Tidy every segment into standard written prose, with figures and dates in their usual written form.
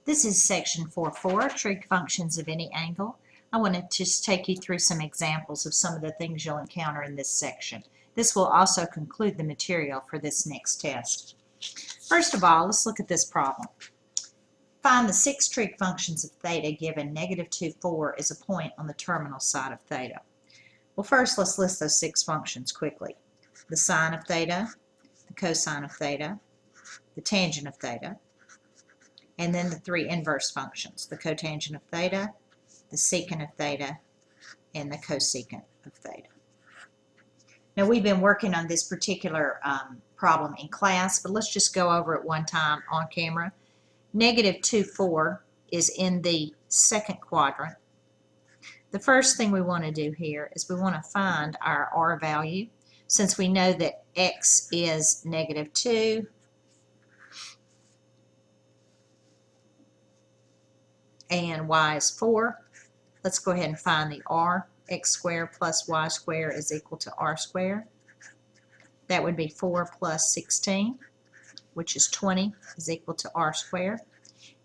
This is section 4.4, trig functions of any angle. I want to just take you through some examples of some of the things you'll encounter in this section. This will also conclude the material for this next test. First of all, let's look at this problem. Find the 6 trig functions of theta given -2, 4 is a point on the terminal side of theta. Well, first let's list those 6 functions quickly. The sine of theta, the cosine of theta, the tangent of theta, and then the 3 inverse functions, the cotangent of theta, the secant of theta, and the cosecant of theta. Now, we've been working on this particular problem in class, but let's just go over it one time on camera. -2, 4 is in the second quadrant. The first thing we want to do here is we want to find our R value. Since we know that x is -2, and y is 4, let's go ahead and find the R. X squared plus y squared is equal to R squared. That would be 4 plus 16, which is 20, is equal to R squared.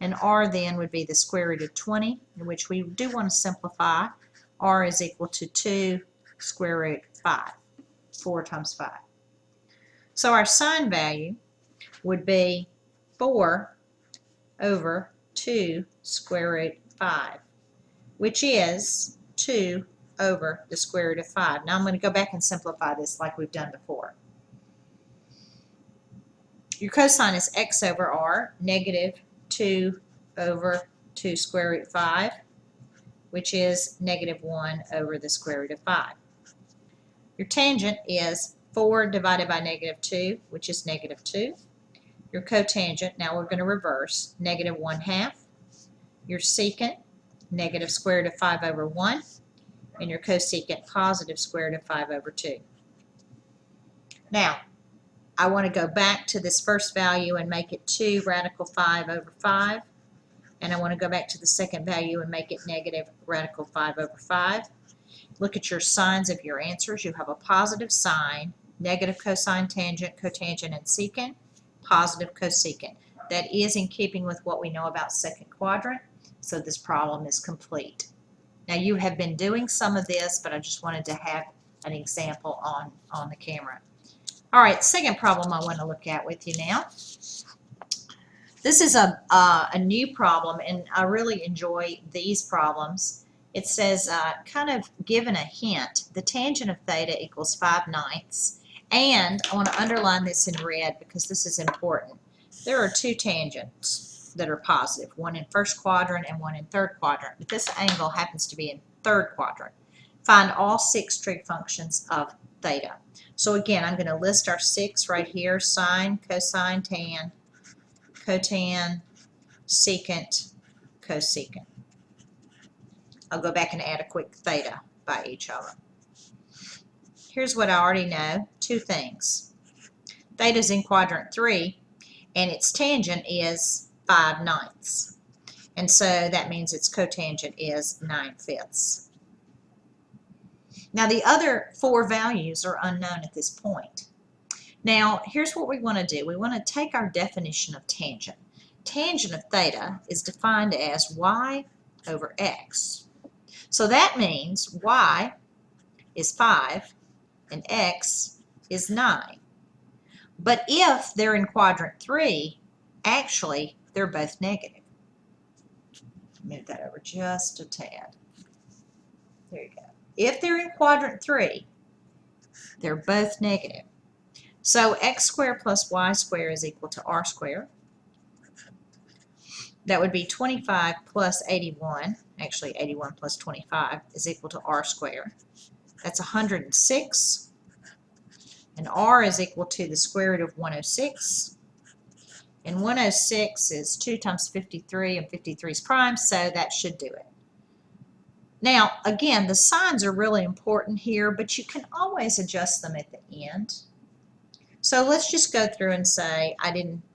And R then would be the square root of 20, in which we do want to simplify. R is equal to 2 square root 5, 4 times 5. So our sine value would be 4 over 2 square root 5, which is 2 over the square root of 5. Now I'm going to go back and simplify this like we've done before. Your cosine is x over r, -2 over 2 square root 5, which is -1 over the square root of 5. Your tangent is 4 divided by -2, which is -2. Your cotangent, now we're going to reverse, -1/2. Your secant, negative square root of 5 over 1. And your cosecant, positive square root of 5 over 2. Now, I want to go back to this first value and make it 2 radical 5 over 5. And I want to go back to the second value and make it negative radical 5 over 5. Look at your signs of your answers. You have a positive sine, negative cosine, tangent, cotangent, and secant, positive cosecant. That is in keeping with what we know about second quadrant, so this problem is complete. Now, you have been doing some of this, but I just wanted to have an example on the camera. All right, second problem I want to look at with you now. This is a new problem, and I really enjoy these problems. It says, kind of given a hint, the tangent of theta equals 5/9, and I want to underline this in red because this is important. There are 2 tangents that are positive, one in first quadrant and one in third quadrant, but this angle happens to be in third quadrant. Find all 6 trig functions of theta. So again, I'm going to list our 6 right here: sine, cosine, tan, cotan, secant, cosecant. I'll go back and add a quick theta by each of them. Here's what I already know, 2 things. Theta is in quadrant 3, and its tangent is 5/9, and so that means its cotangent is 9/5. Now the other 4 values are unknown at this point. Now here's what we want to do. We want to take our definition of tangent. Tangent of theta is defined as y over x. So that means y is 5 and x is 9. But if they're in quadrant 3, actually they're both negative. Move that over just a tad. There you go. If they're in quadrant 3, they're both negative. So x squared plus y squared is equal to r squared. That would be 25 plus 81. Actually, 81 plus 25 is equal to r squared. That's 106. And r is equal to the square root of 106. And 106 is 2 times 53, and 53 is prime, so that should do it. Now, again, the signs are really important here, but you can always adjust them at the end. So let's just go through and say,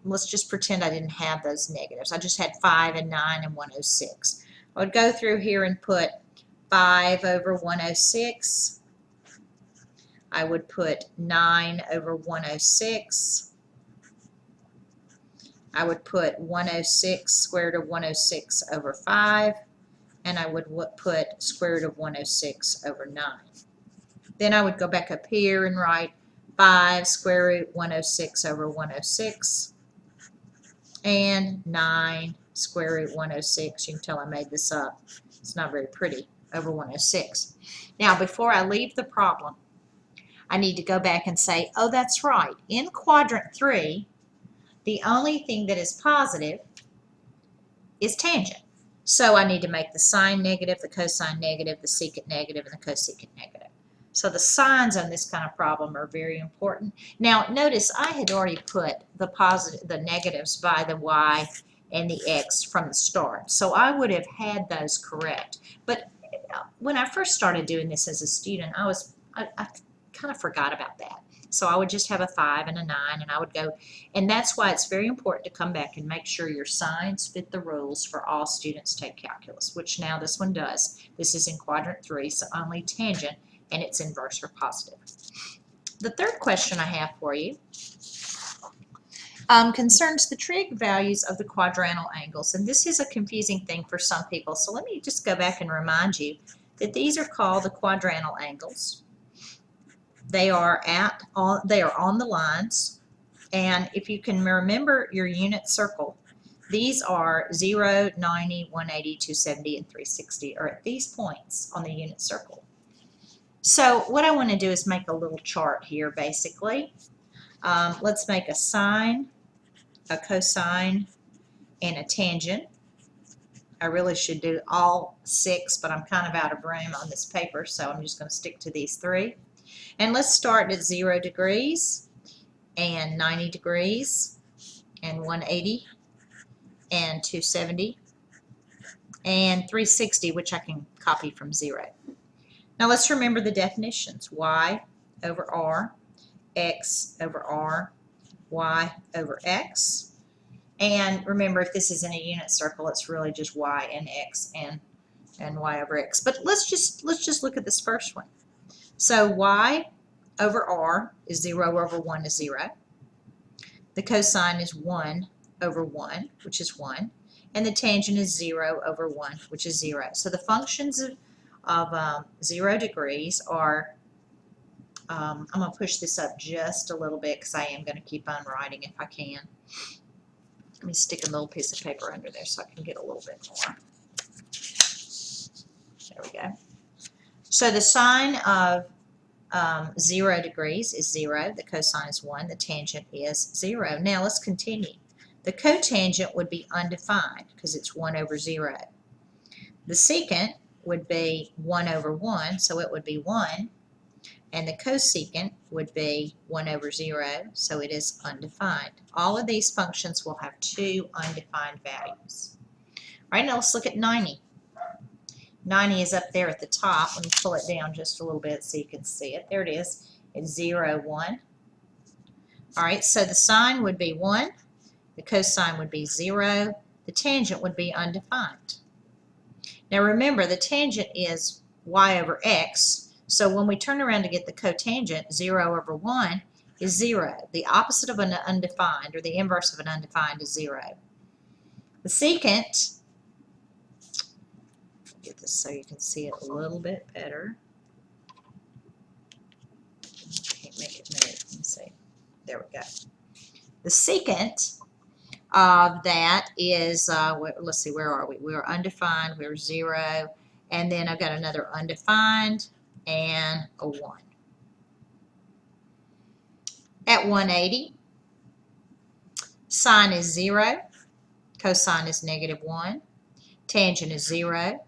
let's just pretend I didn't have those negatives. I just had 5 and 9 and 106. I would go through here and put 5 over 106. I would put 9 over 106. I would put 106 square root of 106 over 5, and I would put square root of 106 over 9. Then I would go back up here and write 5 square root 106 over 106, and 9 square root 106. You can tell I made this up. It's not very pretty, over 106. Now, before I leave the problem, I need to go back and say, oh, that's right. In quadrant 3, the only thing that is positive is tangent. So I need to make the sine negative, the cosine negative, the secant negative, and the cosecant negative. So the signs on this kind of problem are very important. Now notice I had already put the negatives by the y and the x from the start. So I would have had those correct. But when I first started doing this as a student, I kind of forgot about that. So I would just have a 5 and a 9, and I would go, and that's why it's very important to come back and make sure your signs fit the rules for all students take calculus, which now this one does. This is in quadrant 3, so only tangent and its inverse are positive. The third question I have for you concerns the trig values of the quadrantal angles, and this is a confusing thing for some people, so let me just go back and remind you that these are called the quadrantal angles. They are on the lines, and if you can remember your unit circle, these are 0, 90, 180, 270, and 360 are at these points on the unit circle. So what I want to do is make a little chart here, basically. Let's make a sine, a cosine, and a tangent. I really should do all 6, but I'm kind of out of room on this paper, so I'm just going to stick to these 3. And let's start at 0 degrees, and 90 degrees, and 180, and 270, and 360, which I can copy from 0. Now let's remember the definitions. Y over R, X over R, Y over X. And remember, if this is in a unit circle, it's really just Y and X and Y over X. But let's just look at this first one. So Y over R is 0 over 1 is 0. The cosine is 1 over 1, which is 1. And the tangent is 0 over 1, which is 0. So the functions of 0 degrees are, I'm going to push this up just a little bit because I am going to keep on writing if I can. Let me stick a little piece of paper under there so I can get a little bit more. There we go. So the sine of 0 degrees is 0. The cosine is 1. The tangent is 0. Now let's continue. The cotangent would be undefined because it's 1 over 0. The secant would be 1 over 1, so it would be 1. And the cosecant would be 1 over 0, so it is undefined. All of these functions will have 2 undefined values. All right, now let's look at 90. 90 is up there at the top. Let me pull it down just a little bit so you can see it. There it is. It's 0, 1. All right, so the sine would be 1. The cosine would be 0. The tangent would be undefined. Now remember, the tangent is y over x. So when we turn around to get the cotangent, 0 over 1 is 0. The opposite of an undefined, or the inverse of an undefined, is 0. The secant, get this so you can see it a little bit better. Can't make it move. Let me see. There we go. The secant of that is, let's see, where are we? We're undefined, we're 0, and then I've got another undefined and a 1. At 180, sine is 0, cosine is -1, tangent is 0,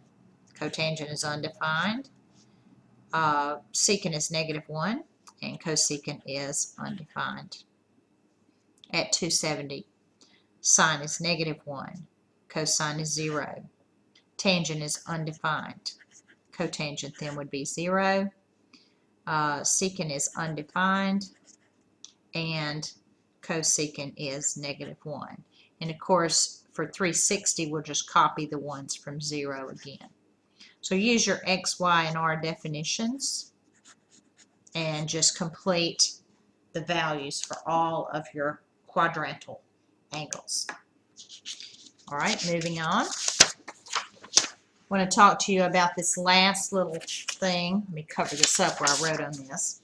cotangent is undefined, secant is -1, and cosecant is undefined. At 270, sine is -1, cosine is 0, tangent is undefined. Cotangent then would be 0, secant is undefined, and cosecant is -1. And of course, for 360, we'll just copy the ones from 0 again. So use your X, Y, and R definitions and just complete the values for all of your quadrantal angles. All right, moving on. I want to talk to you about this last little thing. Let me cover this up where I wrote on this.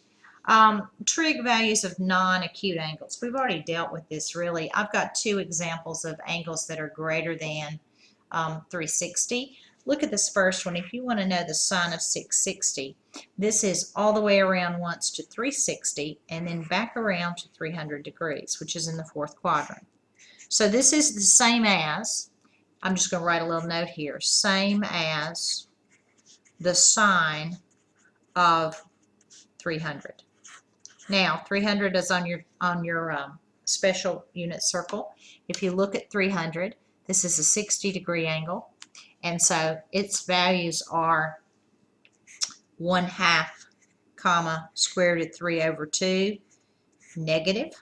Trig values of non-acute angles. We've already dealt with this really. I've got two examples of angles that are greater than 360. Look at this first one. If you want to know the sine of 660, this is all the way around once to 360 and then back around to 300 degrees, which is in the fourth quadrant. So this is the same as, I'm just going to write a little note here, same as the sine of 300. Now, 300 is on your special unit circle. If you look at 300, this is a 60-degree angle, and so its values are 1/2, comma, square root of 3 over 2, negative.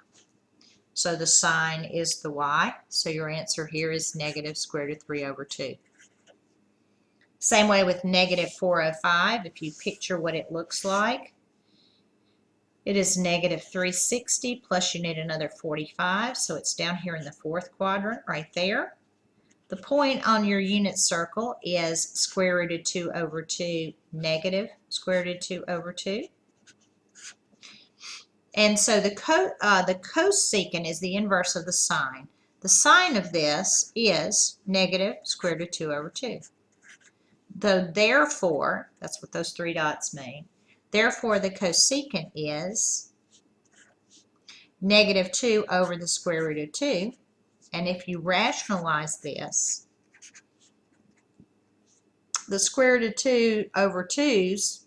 So the sine is the y. So your answer here is negative square root of 3 over 2. Same way with negative 405. If you picture what it looks like, it is negative 360 plus you need another 45. So it's down here in the fourth quadrant right there. The point on your unit circle is square root of 2 over 2, negative square root of 2 over 2. And so the cosecant is the inverse of the sine. The sine of this is negative square root of 2 over 2. Therefore, that's what those three dots mean. Therefore, the cosecant is negative 2 over the square root of 2. And if you rationalize this, the square root of 2 over 2's,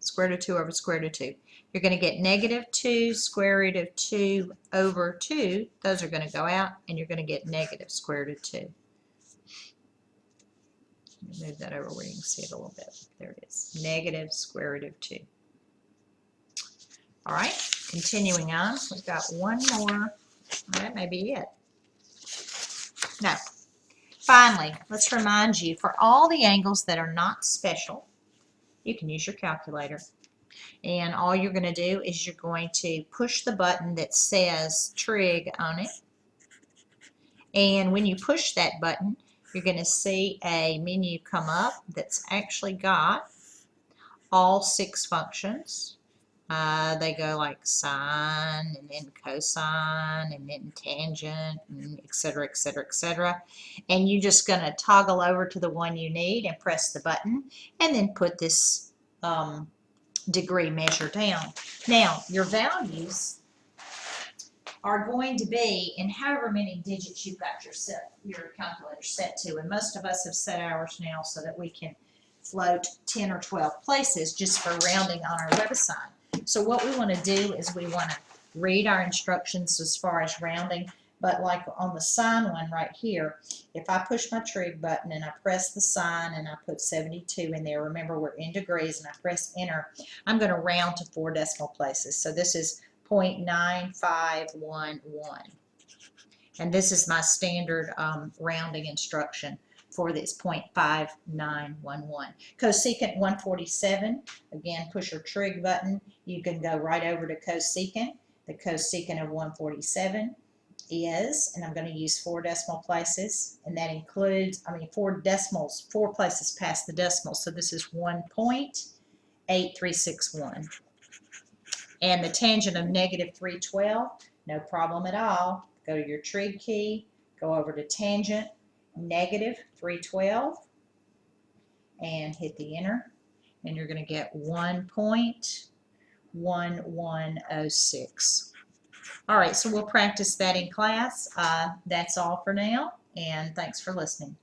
square root of 2 over square root of 2. You're going to get negative 2 square root of 2 over 2. Those are going to go out, and you're going to get negative square root of 2. Let me move that over where you can see it a little bit. There it is. Negative square root of 2. All right, continuing on. We've got one more. That may be it. No. Finally, let's remind you, for all the angles that are not special, you can use your calculator. And all you're going to do is you're going to push the button that says trig on it. And when you push that button, you're going to see a menu come up that's actually got all 6 functions. They go like sine, and then cosine, and then tangent, and et cetera, et cetera, et cetera. And you're just going to toggle over to the one you need and press the button, and then put this degree measure down. Now, your values are going to be in however many digits you've got your calculator set to. And most of us have set ours now so that we can float 10 or 12 places just for rounding on our website. So what we want to do is we want to read our instructions as far as rounding, but like on the sine one right here, if I push my trig button and I press the sine and I put 72 in there, remember we're in degrees, and I press enter, I'm going to round to 4 decimal places. So this is 0.9511. And this is my standard rounding instruction for this 0.5911. Cosecant 147, again, push your trig button. You can go right over to cosecant. The cosecant of 147 is, and I'm going to use 4 decimal places, and that includes, 4 decimals, 4 places past the decimal. So this is 1.8361. And the tangent of negative 312, no problem at all. Go to your trig key, go over to tangent, negative 312, and hit the enter, and you're going to get 1.1106. All right, so we'll practice that in class. That's all for now, and thanks for listening.